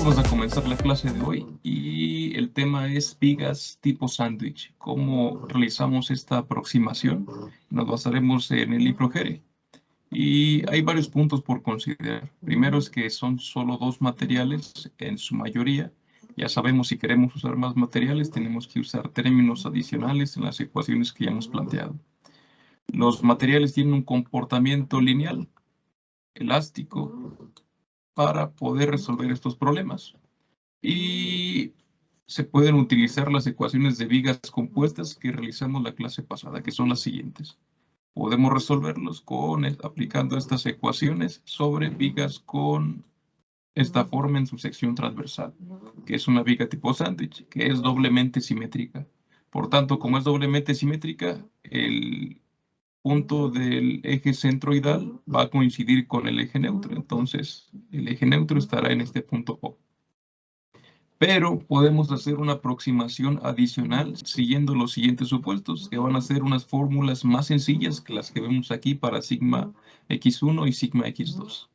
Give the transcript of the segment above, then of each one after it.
Vamos a comenzar la clase de hoy y el tema es vigas tipo sándwich. ¿Cómo realizamos esta aproximación? Nos basaremos en el libro Gere. Y hay varios puntos por considerar. Primero es que son solo dos materiales en su mayoría. Ya sabemos, si queremos usar más materiales, tenemos que usar términos adicionales en las ecuaciones que ya hemos planteado. Los materiales tienen un comportamiento lineal, elástico, para poder resolver estos problemas. Y se pueden utilizar las ecuaciones de vigas compuestas que realizamos la clase pasada, que son las siguientes. Podemos resolverlos aplicando estas ecuaciones sobre vigas con esta forma en su sección transversal, que es una viga tipo sándwich, que es doblemente simétrica. Por tanto, como es doblemente simétrica, el punto del eje centroidal va a coincidir con el eje neutro. Entonces, el eje neutro estará en este punto O. Pero podemos hacer una aproximación adicional siguiendo los siguientes supuestos, que van a ser unas fórmulas más sencillas que las que vemos aquí para sigma x1 y sigma x2.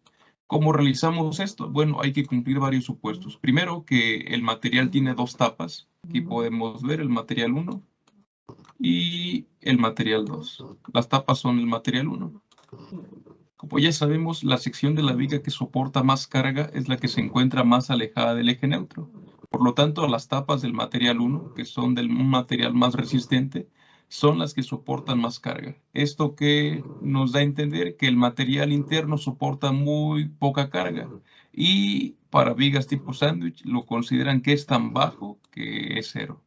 ¿Cómo realizamos esto? Bueno, hay que cumplir varios supuestos. Primero, que el material tiene dos tapas. Aquí podemos ver el material 1 y el material 2. Las tapas son el material 1. Como ya sabemos, la sección de la viga que soporta más carga es la que se encuentra más alejada del eje neutro. Por lo tanto, las tapas del material 1, que son del material más resistente, son las que soportan más carga. Esto que nos da a entender que el material interno soporta muy poca carga. Y para vigas tipo sándwich lo consideran que es tan bajo que es cero.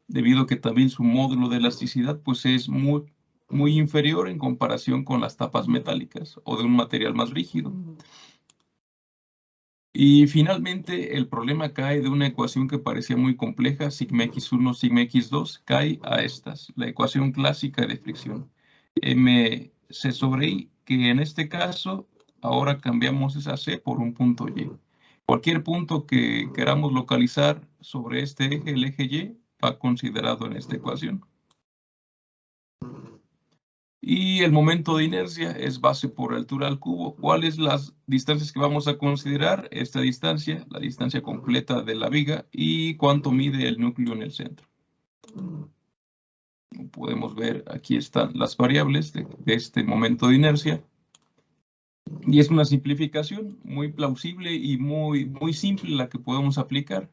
Debido a que también su módulo de elasticidad pues es muy inferior en comparación con las tapas metálicas o de un material más rígido. Y finalmente el problema cae de una ecuación que parecía muy compleja, sigma x1, sigma x2, cae a estas, la ecuación clásica de fricción, mc sobre i, que en este caso ahora cambiamos esa c por un punto y. Cualquier punto que queramos localizar sobre este eje, el eje y, va considerado en esta ecuación. Y el momento de inercia es base por altura al cubo. ¿Cuáles las distancias que vamos a considerar? Esta distancia, la distancia completa de la viga y cuánto mide el núcleo en el centro. Como podemos ver, aquí están las variables de este momento de inercia. Y es una simplificación muy plausible y muy simple la que podemos aplicar.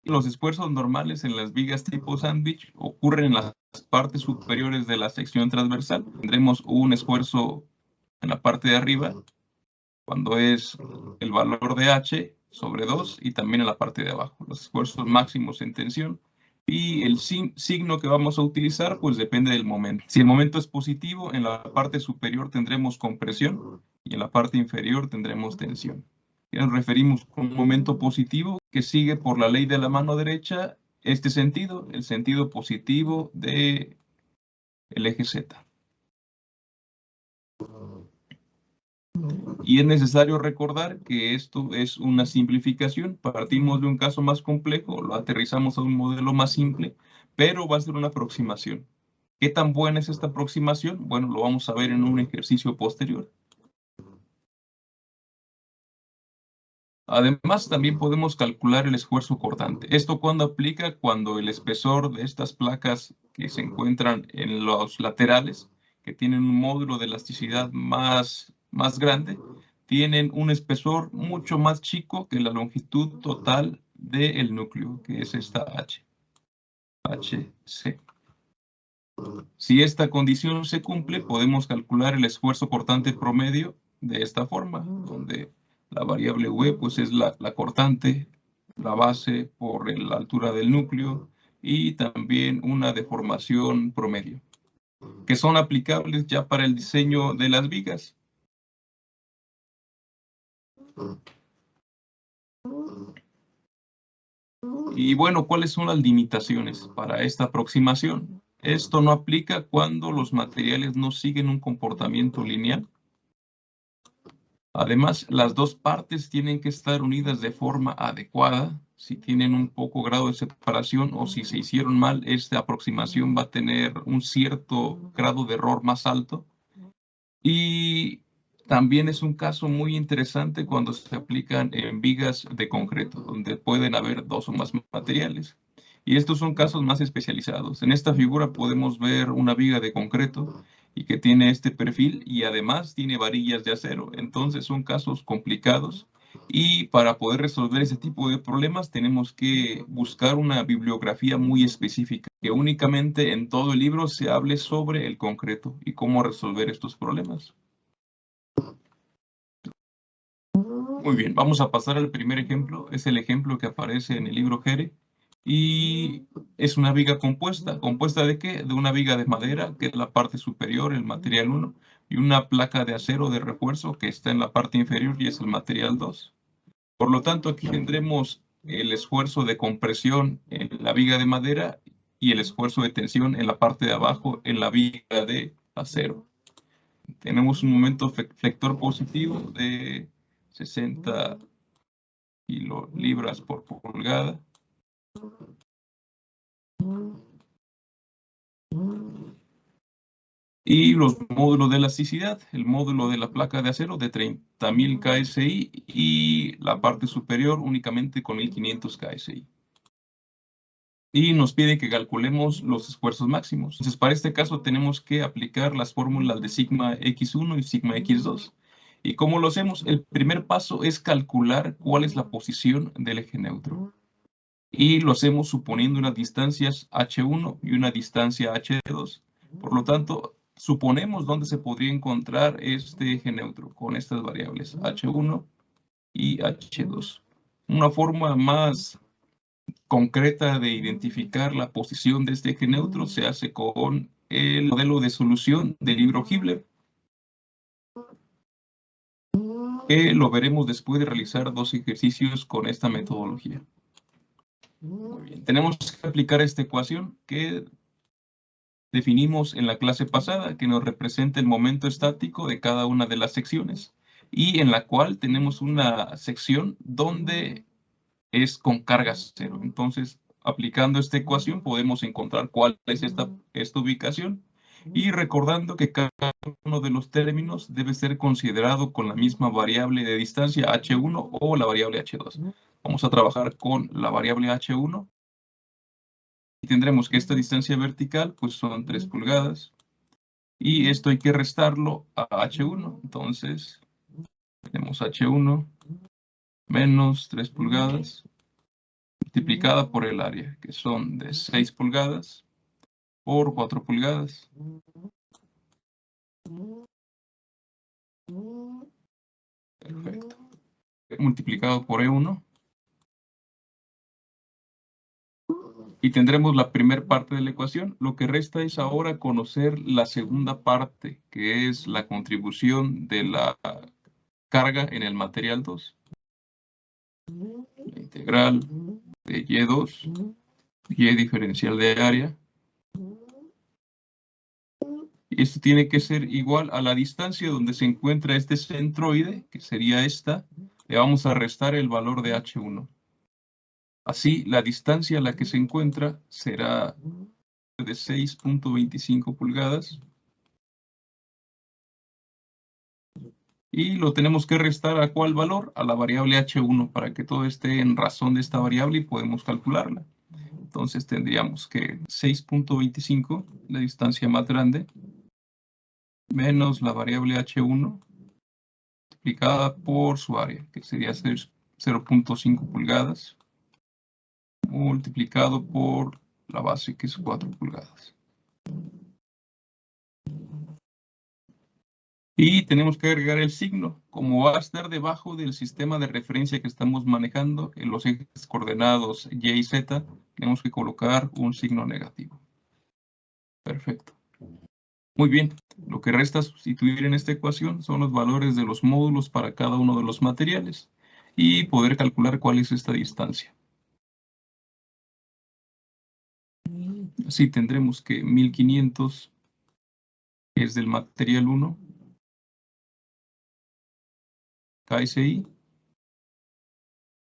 Los esfuerzos normales en las vigas tipo sándwich ocurren en las partes superiores de la sección transversal. Tendremos un esfuerzo en la parte de arriba, cuando es el valor de H sobre 2, y también en la parte de abajo, los esfuerzos máximos en tensión. Y el signo que vamos a utilizar, pues depende del momento. Si el momento es positivo, en la parte superior tendremos compresión y en la parte inferior tendremos tensión. Y nos referimos con un momento positivo que sigue por la ley de la mano derecha este sentido, el sentido positivo del eje Z. Y es necesario recordar que esto es una simplificación. Partimos de un caso más complejo, lo aterrizamos a un modelo más simple, pero va a ser una aproximación. ¿Qué tan buena es esta aproximación? Bueno, lo vamos a ver en un ejercicio posterior. Además, también podemos calcular el esfuerzo cortante. ¿Esto cuándo aplica? Cuando el espesor de estas placas que se encuentran en los laterales, que tienen un módulo de elasticidad más grande, tienen un espesor mucho más chico que la longitud total del núcleo, que es esta HC. Si esta condición se cumple, podemos calcular el esfuerzo cortante promedio de esta forma, donde la variable V pues es la cortante, la base por la altura del núcleo y también una deformación promedio, que son aplicables ya para el diseño de las vigas. Y bueno, ¿cuáles son las limitaciones para esta aproximación? Esto no aplica cuando los materiales no siguen un comportamiento lineal. Además, las dos partes tienen que estar unidas de forma adecuada. Si tienen un poco grado de separación o si se hicieron mal, esta aproximación va a tener un cierto grado de error más alto. Y también es un caso muy interesante cuando se aplican en vigas de concreto, donde pueden haber dos o más materiales. Y estos son casos más especializados. En esta figura podemos ver una viga de concreto y que tiene este perfil y además tiene varillas de acero. Entonces son casos complicados y para poder resolver ese tipo de problemas tenemos que buscar una bibliografía muy específica, que únicamente en todo el libro se hable sobre el concreto y cómo resolver estos problemas. Muy bien, vamos a pasar al primer ejemplo. Es el ejemplo que aparece en el libro Jere. Y es una viga compuesta. ¿Compuesta de qué? De una viga de madera, que es la parte superior, el material 1, y una placa de acero de refuerzo, que está en la parte inferior y es el material 2. Por lo tanto, aquí tendremos el esfuerzo de compresión en la viga de madera y el esfuerzo de tensión en la parte de abajo, en la viga de acero. Tenemos un momento flector positivo de 60 kilolibras por pulgada. Y los módulos de elasticidad, el módulo de la placa de acero de 30.000 KSI y la parte superior únicamente con 1.500 KSI. Y nos pide que calculemos los esfuerzos máximos. Entonces, para este caso tenemos que aplicar las fórmulas de sigma x1 y sigma x2. ¿Y cómo lo hacemos? El primer paso es calcular cuál es la posición del eje neutro. Y lo hacemos suponiendo unas distancias h1 y una distancia h2. Por lo tanto, suponemos dónde se podría encontrar este eje neutro con estas variables h1 y h2. Una forma más concreta de identificar la posición de este eje neutro se hace con el modelo de solución del libro Hibbeler, que lo veremos después de realizar dos ejercicios con esta metodología. Muy bien, tenemos que aplicar esta ecuación que definimos en la clase pasada, que nos representa el momento estático de cada una de las secciones y en la cual tenemos una sección donde es con carga cero. Entonces, aplicando esta ecuación podemos encontrar cuál es esta ubicación y recordando que cada uno de los términos debe ser considerado con la misma variable de distancia h1 o la variable h2. Vamos a trabajar con la variable h1 y tendremos que esta distancia vertical pues son 3 pulgadas y esto hay que restarlo a h1. Entonces, tenemos h1 menos 3 pulgadas multiplicada por el área, que son de 6 pulgadas por 4 pulgadas. Perfecto. Multiplicado por E1. Y tendremos la primera parte de la ecuación. Lo que resta es ahora conocer la segunda parte, que es la contribución de la carga en el material 2. La integral de Y2, Y diferencial de área. Y esto tiene que ser igual a la distancia donde se encuentra este centroide, que sería esta. Le vamos a restar el valor de H1. Así, la distancia a la que se encuentra será de 6.25 pulgadas. Y lo tenemos que restar ¿a cuál valor? A la variable H1 para que todo esté en razón de esta variable y podemos calcularla. Entonces tendríamos que 6.25, la distancia más grande, menos la variable H1 multiplicada por su área, que sería 0.5 pulgadas, multiplicado por la base, que es 4 pulgadas. Y tenemos que agregar el signo. Como va a estar debajo del sistema de referencia que estamos manejando, en los ejes coordenados Y y Z, tenemos que colocar un signo negativo. Perfecto. Muy bien. Lo que resta sustituir en esta ecuación son los valores de los módulos para cada uno de los materiales y poder calcular cuál es esta distancia. Así tendremos que 1500 es del material 1, KSI,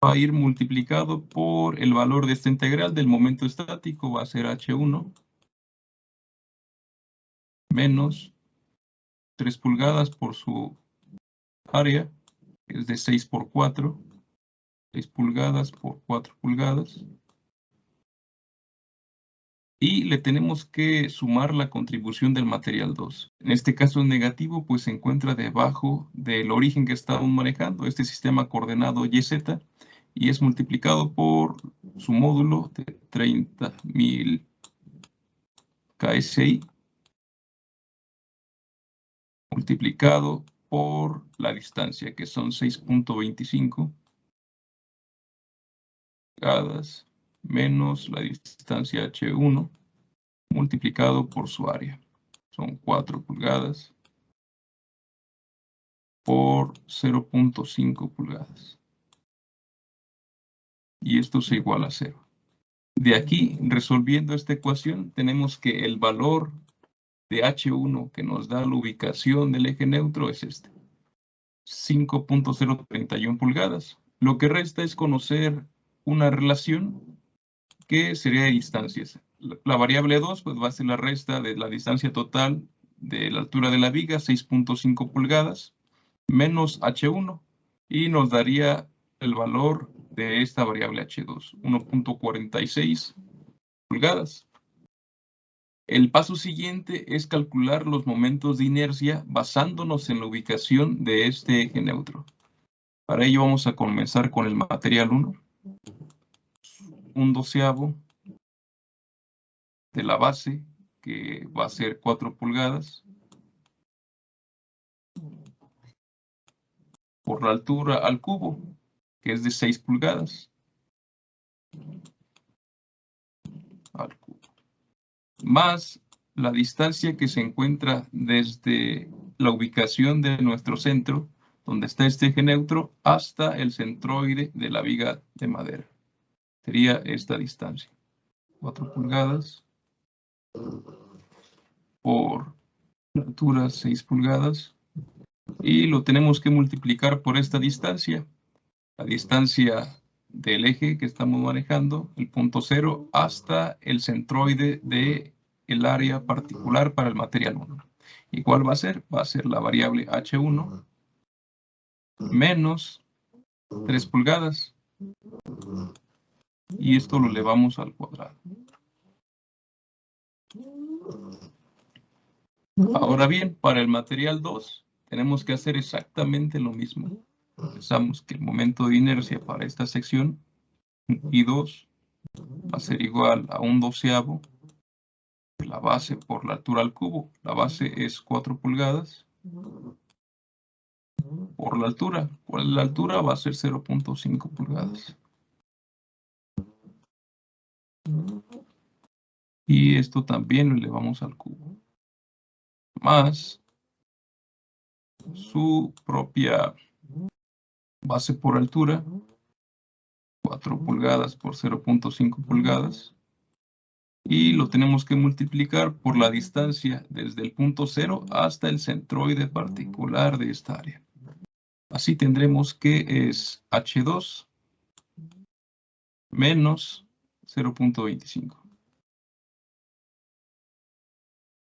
va a ir multiplicado por el valor de esta integral del momento estático, va a ser H1, menos 3 pulgadas por su área, que es de 6 por 4, 6 pulgadas por 4 pulgadas. Y le tenemos que sumar la contribución del material 2. En este caso es negativo, pues se encuentra debajo del origen que estamos manejando, este sistema coordenado YZ, y es multiplicado por su módulo de 30.000 KSI, multiplicado por la distancia, que son 6.25 pulgadas, menos la distancia H1, multiplicado por su área. Son 4 pulgadas por 0.5 pulgadas. Y esto se iguala a 0. De aquí, resolviendo esta ecuación, tenemos que el valor de H1 que nos da la ubicación del eje neutro es este. 5.031 pulgadas. Lo que resta es conocer una relación que sería de distancias. La variable 2 pues, va a ser la resta de la distancia total de la altura de la viga, 6.5 pulgadas, menos H1, y nos daría el valor de esta variable H2, 1.46 pulgadas. El paso siguiente es calcular los momentos de inercia basándonos en la ubicación de este eje neutro. Para ello vamos a comenzar con el material 1, 1/12 de la base, que va a ser 4 pulgadas, por la altura al cubo, que es de 6 pulgadas, al cubo, más la distancia que se encuentra desde la ubicación de nuestro centro, donde está este eje neutro, hasta el centroide de la viga de madera. Sería esta distancia, 4 pulgadas por la altura 6 pulgadas, y lo tenemos que multiplicar por esta distancia, la distancia del eje que estamos manejando, el punto 0, hasta el centroide del área particular para el material 1. ¿Y cuál va a ser? Va a ser la variable H1 menos 3 pulgadas. Y esto lo elevamos al cuadrado. Ahora bien, para el material 2 tenemos que hacer exactamente lo mismo. Pensamos que el momento de inercia para esta sección I2 va a ser igual a 1/12 de la base por la altura al cubo. La base es 4 pulgadas por la altura. ¿Cuál es la altura? Va a ser 0.5 pulgadas. Y esto también lo elevamos al cubo. Más su propia base por altura, 4 pulgadas por 0.5 pulgadas. Y lo tenemos que multiplicar por la distancia desde el punto 0 hasta el centroide particular de esta área. Así tendremos que es H2 menos 0.25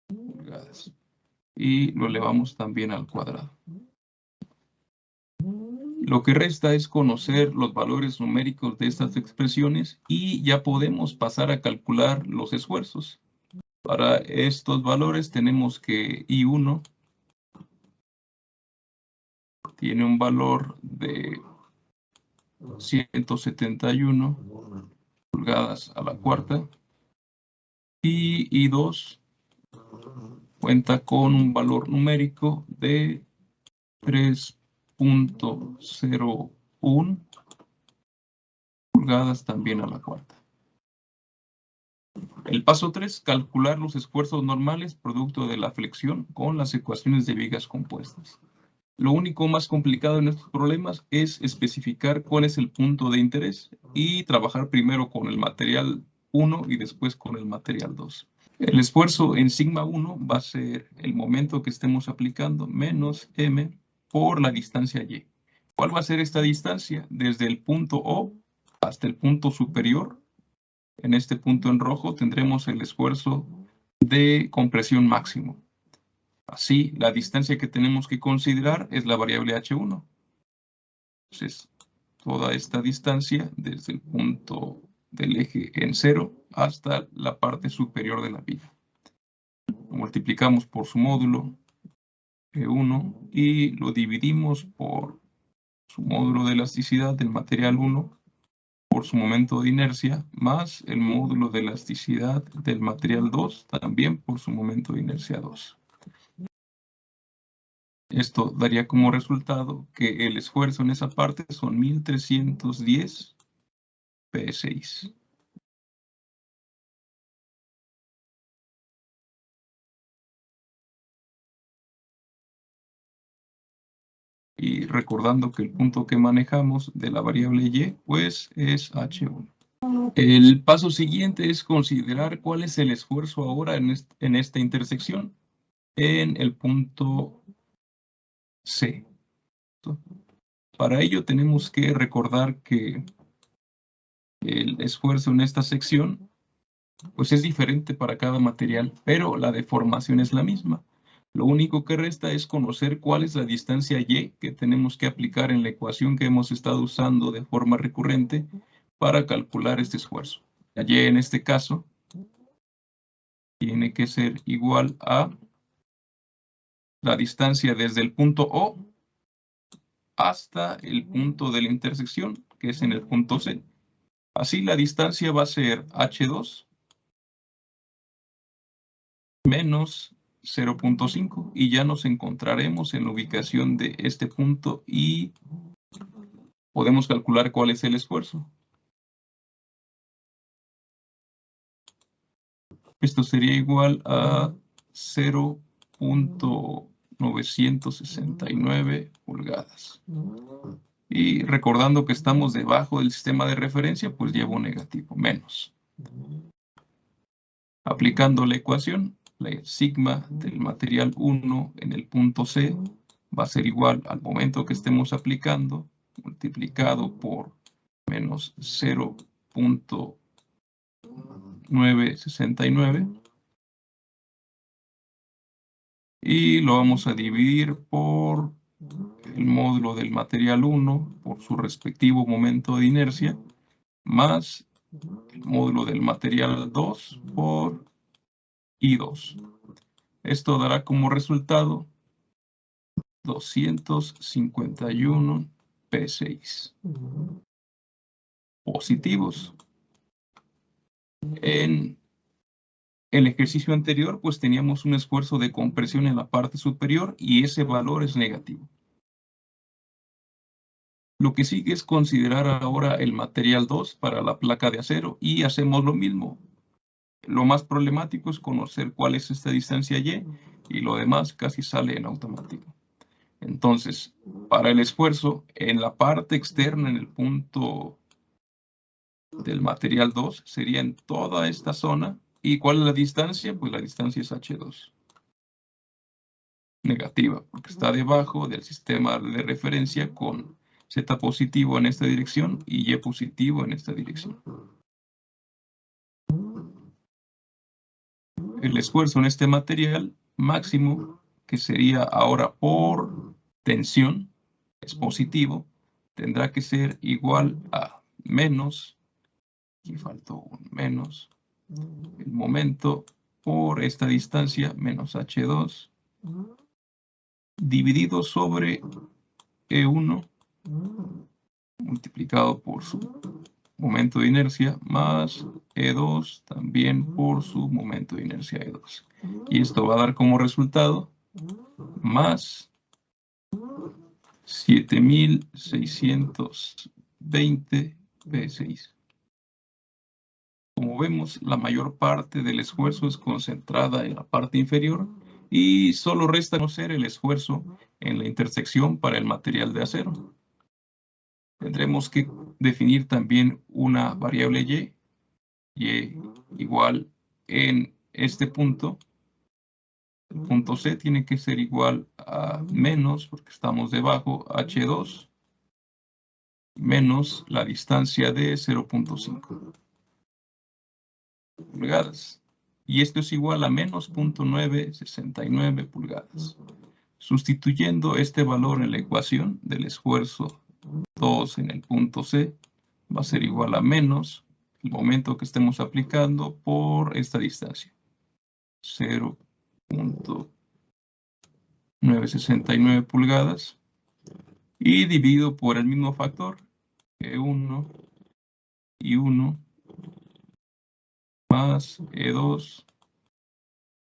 pulgadas. Y lo elevamos también al cuadrado. Lo que resta es conocer los valores numéricos de estas expresiones y ya podemos pasar a calcular los esfuerzos. Para estos valores tenemos que I1 tiene un valor de 171 pulgadas a la cuarta y I2 cuenta con un valor numérico de 3.01 pulgadas también a la cuarta. El paso 3, calcular los esfuerzos normales producto de la flexión con las ecuaciones de vigas compuestas. Lo único más complicado en estos problemas es especificar cuál es el punto de interés y trabajar primero con el material 1 y después con el material 2. El esfuerzo en sigma 1 va a ser el momento que estemos aplicando menos m por la distancia y. ¿Cuál va a ser esta distancia? Desde el punto O hasta el punto superior. En este punto en rojo tendremos el esfuerzo de compresión máximo. Así, la distancia que tenemos que considerar es la variable h1. Entonces, toda esta distancia desde el punto del eje en 0 hasta la parte superior de la viga. Lo multiplicamos por su módulo E1 y lo dividimos por su módulo de elasticidad del material 1 por su momento de inercia más el módulo de elasticidad del material 2 también por su momento de inercia 2. Esto daría como resultado que el esfuerzo en esa parte son 1310 PSI. Y recordando que el punto que manejamos de la variable y, pues es h1. El paso siguiente es considerar cuál es el esfuerzo ahora en esta intersección, en el punto C. Para ello tenemos que recordar que el esfuerzo en esta sección pues es diferente para cada material, pero la deformación es la misma. Lo único que resta es conocer cuál es la distancia y que tenemos que aplicar en la ecuación que hemos estado usando de forma recurrente para calcular este esfuerzo. La y en este caso tiene que ser igual a la distancia desde el punto O hasta el punto de la intersección, que es en el punto C. Así la distancia va a ser h2 menos 0.5 y ya nos encontraremos en la ubicación de este punto y podemos calcular cuál es el esfuerzo. Esto sería igual a 0.969 pulgadas. Y recordando que estamos debajo del sistema de referencia, pues llevo negativo, menos. Aplicando la ecuación, la sigma del material 1 en el punto C va a ser igual al momento que estemos aplicando, multiplicado por menos 0.969. Y lo vamos a dividir por el módulo del material 1 por su respectivo momento de inercia, más el módulo del material 2 por I2. Esto dará como resultado 251 P6 positivos. En el ejercicio anterior, pues teníamos un esfuerzo de compresión en la parte superior y ese valor es negativo. Lo que sigue es considerar ahora el material 2 para la placa de acero y hacemos lo mismo. Lo más problemático es conocer cuál es esta distancia y lo demás casi sale en automático. Entonces, para el esfuerzo, en la parte externa, en el punto del material 2, sería en toda esta zona. ¿Y cuál es la distancia? Pues la distancia es h2. Negativa, porque está debajo del sistema de referencia con Z positivo en esta dirección y Y positivo en esta dirección. El esfuerzo en este material máximo, que sería ahora por tensión, es positivo, tendrá que ser igual a menos, aquí faltó un menos, el momento por esta distancia, menos h2, dividido sobre E1, multiplicado por su momento de inercia, más E2 también por su momento de inercia E2. Y esto va a dar como resultado más 7.620 P6. Como vemos, la mayor parte del esfuerzo es concentrada en la parte inferior y solo resta conocer el esfuerzo en la intersección para el material de acero. Tendremos que definir también una variable y igual en este punto. El punto C tiene que ser igual a menos, porque estamos debajo, h2, menos la distancia de 0.5 pulgadas. y esto es igual a menos 0.969 pulgadas. Sustituyendo este valor en la ecuación del esfuerzo 2 en el punto C, va a ser igual a menos el momento que estemos aplicando por esta distancia, 0.969 pulgadas, y dividido por el mismo factor, E1 y 1, más E2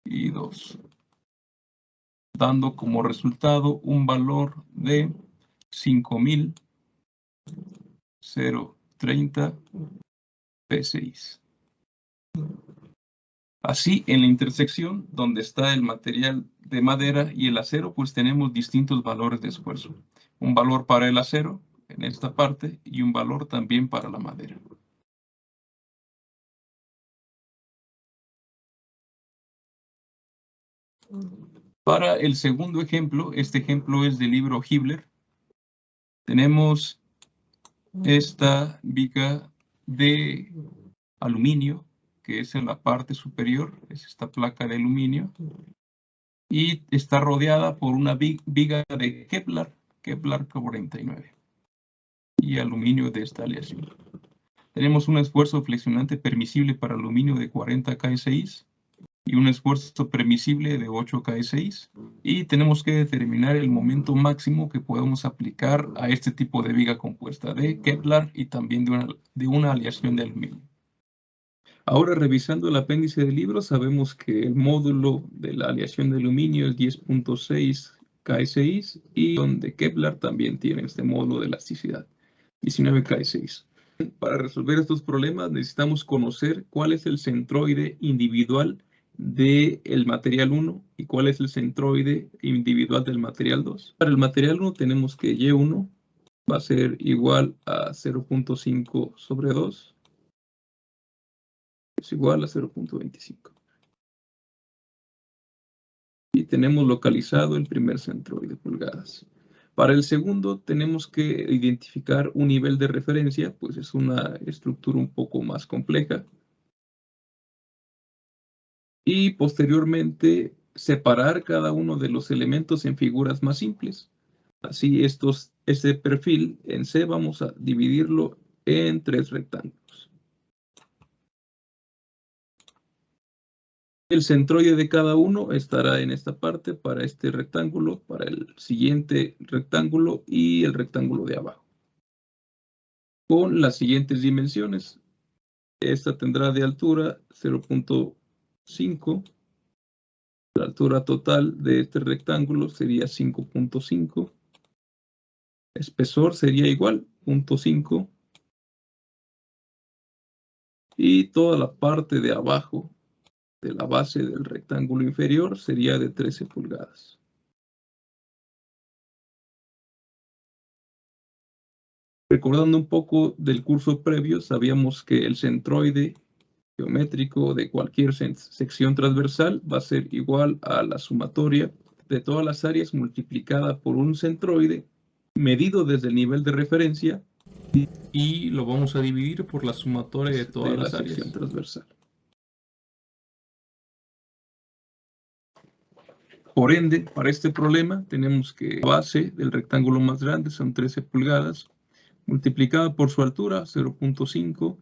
y 2, dando como resultado un valor de 5.030 P6. Así, en la intersección donde está el material de madera y el acero, pues tenemos distintos valores de esfuerzo. Un valor para el acero en esta parte y un valor también para la madera. Para el segundo ejemplo, este ejemplo es del libro Hibbeler. Tenemos esta viga de aluminio, que es en la parte superior, es esta placa de aluminio, y está rodeada por una viga de Kevlar 49, y aluminio de esta aleación. Tenemos un esfuerzo flexionante permisible para aluminio de 40 K6 y un esfuerzo permisible de 8 K6, y tenemos que determinar el momento máximo que podemos aplicar a este tipo de viga compuesta de Kevlar y también de una aleación de aluminio. Ahora, revisando el apéndice del libro, sabemos que el módulo de la aleación de aluminio es 10.6 K6 y donde Kevlar también tiene este módulo de elasticidad, 19 K6. Para resolver estos problemas necesitamos conocer cuál es el centroide individual del material 1 y cuál es el centroide individual del material 2. Para el material 1 tenemos que Y1 va a ser igual a 0.5 sobre 2. Es igual a 0.25. Y tenemos localizado el primer centroide pulgadas. Para el segundo tenemos que identificar un nivel de referencia, pues es una estructura un poco más compleja. Y posteriormente separar cada uno de los elementos en figuras más simples. Así este perfil en C vamos a dividirlo en 3 rectángulos. El centroide de cada uno estará en esta parte para este rectángulo, para el siguiente rectángulo y el rectángulo de abajo. Con las siguientes dimensiones. Esta tendrá de altura 0.5. La altura total de este rectángulo sería 5.5. Espesor sería igual, 0.5. Y toda la parte de abajo de la base del rectángulo inferior sería de 13 pulgadas. Recordando un poco del curso previo, sabíamos que el centroide geométrico de cualquier sección transversal va a ser igual a la sumatoria de todas las áreas multiplicada por un centroide medido desde el nivel de referencia, y lo vamos a dividir por la sumatoria de toda la sección transversal. Por ende, para este problema tenemos que la base del rectángulo más grande son 13 pulgadas, multiplicada por su altura, 0.5,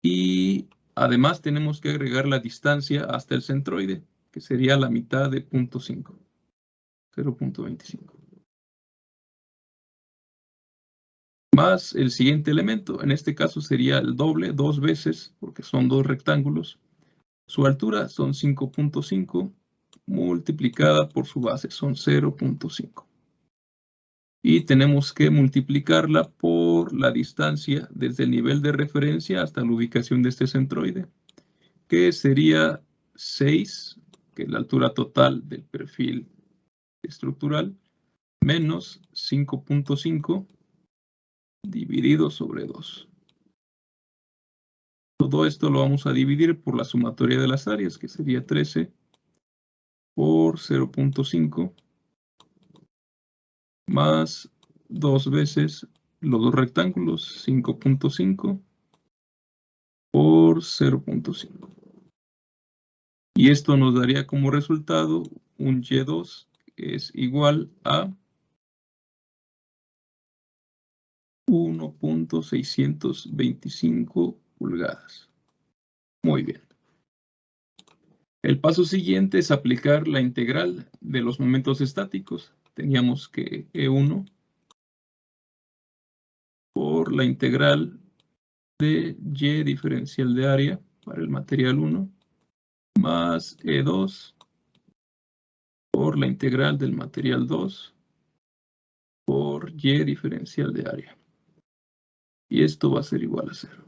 y además tenemos que agregar la distancia hasta el centroide, que sería la mitad de 0.5, 0.25. Más el siguiente elemento, en este caso sería el doble, 2 veces, porque son 2 rectángulos. Su altura son 5.5 multiplicada por su base, son 0.5. Y tenemos que multiplicarla por la distancia desde el nivel de referencia hasta la ubicación de este centroide, que sería 6, que es la altura total del perfil estructural, menos 5.5 dividido sobre 2. Todo esto lo vamos a dividir por la sumatoria de las áreas, que sería 13 por 0.5 más 2 veces los dos rectángulos, 5.5 por 0.5. Y esto nos daría como resultado un Y2 que es igual a 1.625 pulgadas. Muy bien. El paso siguiente es aplicar la integral de los momentos estáticos. Teníamos que E1 por la integral de Y diferencial de área para el material 1 más E2 por la integral del material 2 por Y diferencial de área. Y esto va a ser igual a 0.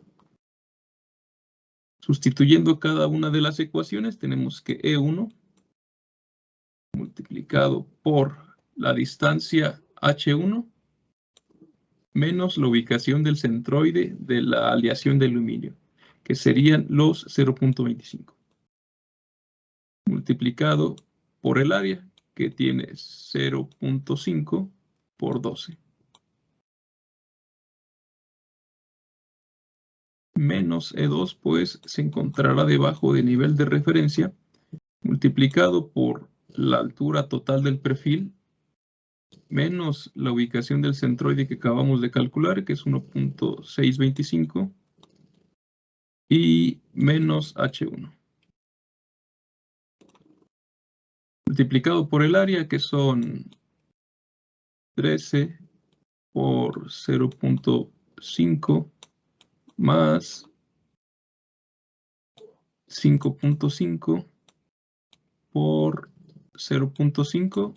Sustituyendo cada una de las ecuaciones, tenemos que E1 multiplicado por la distancia H1 menos la ubicación del centroide de la aleación de aluminio, que serían los 0.25. Multiplicado por el área, que tiene 0.5 por 12. Menos E2, pues, se encontrará debajo del nivel de referencia, multiplicado por la altura total del perfil, menos la ubicación del centroide que acabamos de calcular, que es 1.625, y menos H1. Multiplicado por el área, que son 13 por 0.5 más 5.5 por 0.5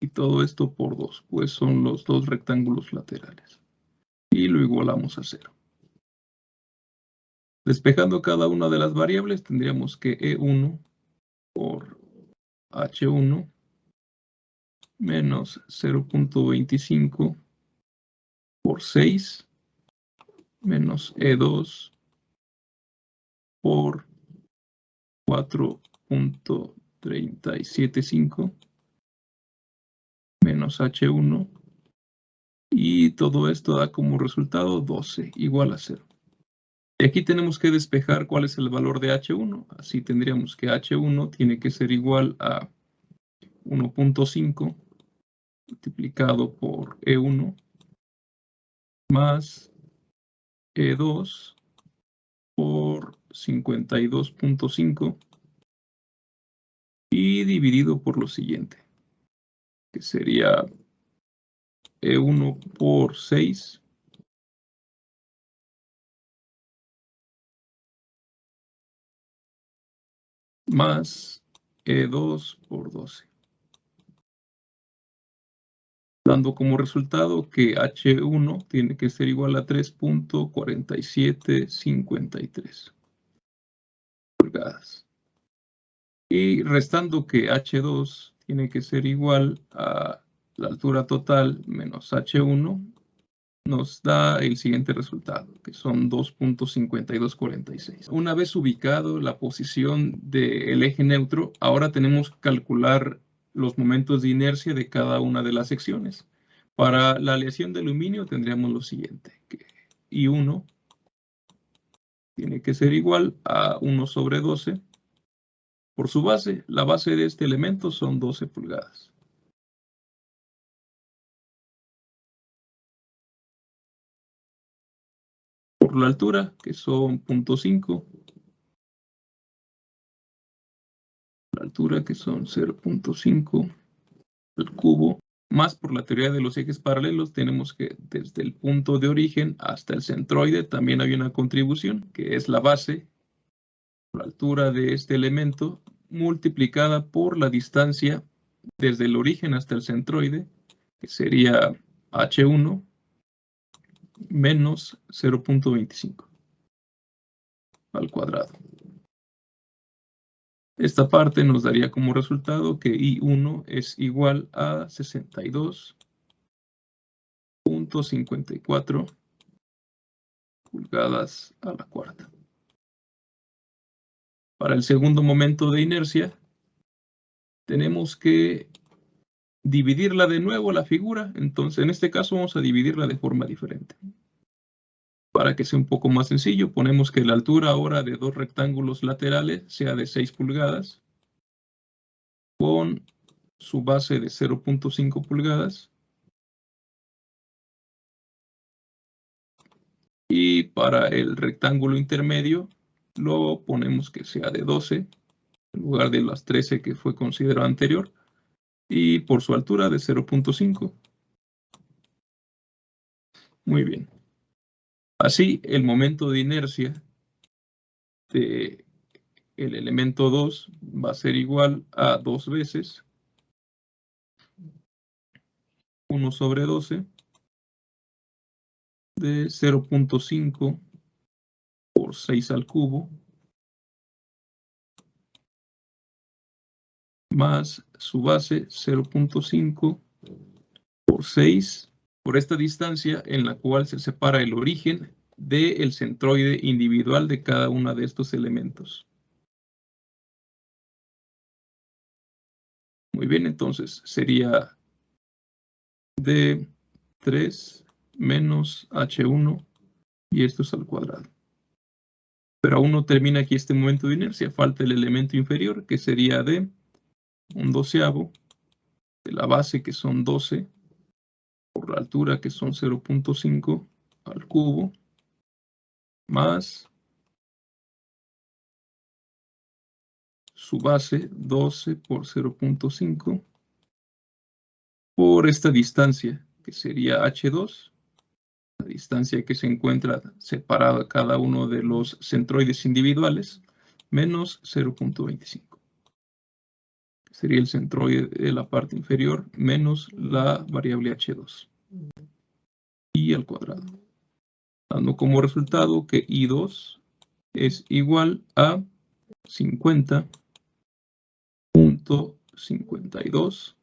y todo esto por 2, pues son los dos rectángulos laterales. Y lo igualamos a 0. Despejando cada una de las variables, tendríamos que E1 por H1 menos 0.25 por 6 menos E2 por 4.375 menos H1 y todo esto da como resultado 12 igual a 0. Y aquí tenemos que despejar cuál es el valor de H1. Así tendríamos que H1 tiene que ser igual a 1.5 multiplicado por E1 más E2 por 52.5 y dividido por lo siguiente, que sería E1 por 6 más E2 por 12. Dando como resultado que H1 tiene que ser igual a 3.4753 pulgadas. Y restando que H2 tiene que ser igual a la altura total menos H1, nos da el siguiente resultado, que son 2.5246. Una vez ubicado la posición del eje neutro, ahora tenemos que calcular los momentos de inercia de cada una de las secciones. Para la aleación de aluminio tendríamos lo siguiente, que I1 tiene que ser igual a 1 sobre 12 por su base. La base de este elemento son 12 pulgadas. Por la altura, que son 0.5, la altura que son 0.5 al cubo, más por la teoría de los ejes paralelos, tenemos que desde el punto de origen hasta el centroide también hay una contribución, que es la base, la altura de este elemento, multiplicada por la distancia desde el origen hasta el centroide, que sería H1 menos 0.25 al cuadrado. Esta parte nos daría como resultado que I1 es igual a 62.54 pulgadas a la cuarta. Para el segundo momento de inercia, tenemos que dividirla de nuevo la figura. Entonces, en este caso vamos a dividirla de forma diferente. Para que sea un poco más sencillo, ponemos que la altura ahora de dos rectángulos laterales sea de 6 pulgadas con su base de 0.5 pulgadas. Y para el rectángulo intermedio lo ponemos que sea de 12 en lugar de las 13 que fue considerado anterior, y por su altura de 0.5. Muy bien. Así, el momento de inercia de el elemento 2 va a ser igual a 2 veces 1 sobre 12 de 0.5 por 6 al cubo más su base 0.5 por 6 por esta distancia en la cual se separa el origen del centroide individual de cada uno de estos elementos. Muy bien, entonces sería de 3 menos h1 y esto es al cuadrado. Pero aún no termina aquí este momento de inercia, falta el elemento inferior que sería de 1/12 de la base que son 12 por la altura que son 0.5 al cubo más su base 12 por 0.5 por esta distancia que sería h2, la distancia que se encuentra separada cada uno de los centroides individuales, menos 0.25. Sería el centroide de la parte inferior menos la variable h2 y al cuadrado, dando como resultado que I2 es igual a 50.52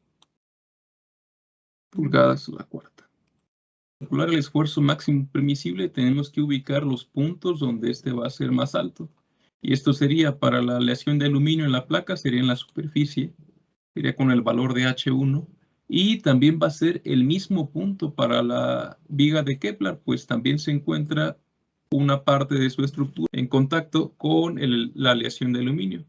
pulgadas a la cuarta. Para calcular el esfuerzo máximo permisible tenemos que ubicar los puntos donde este va a ser más alto. Y esto sería para la aleación de aluminio en la placa, sería en la superficie, sería con el valor de H1. Y también va a ser el mismo punto para la viga de Kepler, pues también se encuentra una parte de su estructura en contacto con la aleación de aluminio.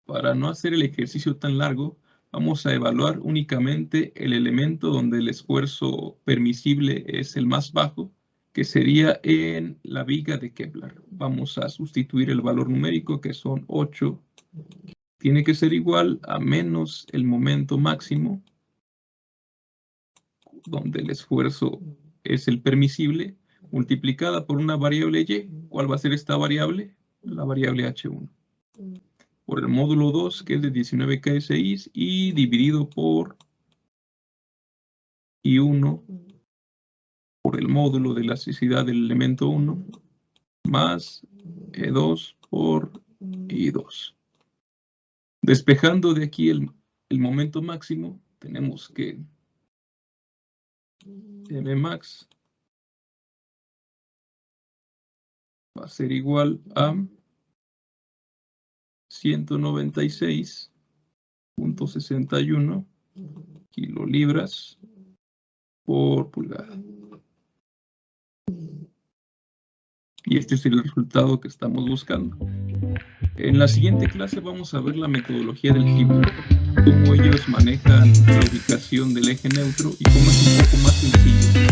Para no hacer el ejercicio tan largo, vamos a evaluar únicamente el elemento donde el esfuerzo permisible es el más bajo, que sería en la viga de Kepler. Vamos a sustituir el valor numérico, que son 8. Tiene que ser igual a menos el momento máximo, donde el esfuerzo es el permisible, multiplicada por una variable y. ¿Cuál va a ser esta variable? La variable h1. Por el módulo 2, que es de 19 kSI, y dividido por I1 por el módulo de elasticidad del elemento 1, más E2 por I2. Despejando de aquí el momento máximo, tenemos que Mmax va a ser igual a 196.61 kilolibras por pulgada. Y este es el resultado que estamos buscando. En la siguiente clase vamos a ver la metodología del giro, cómo ellos manejan la ubicación del eje neutro y cómo es un poco más sencillo.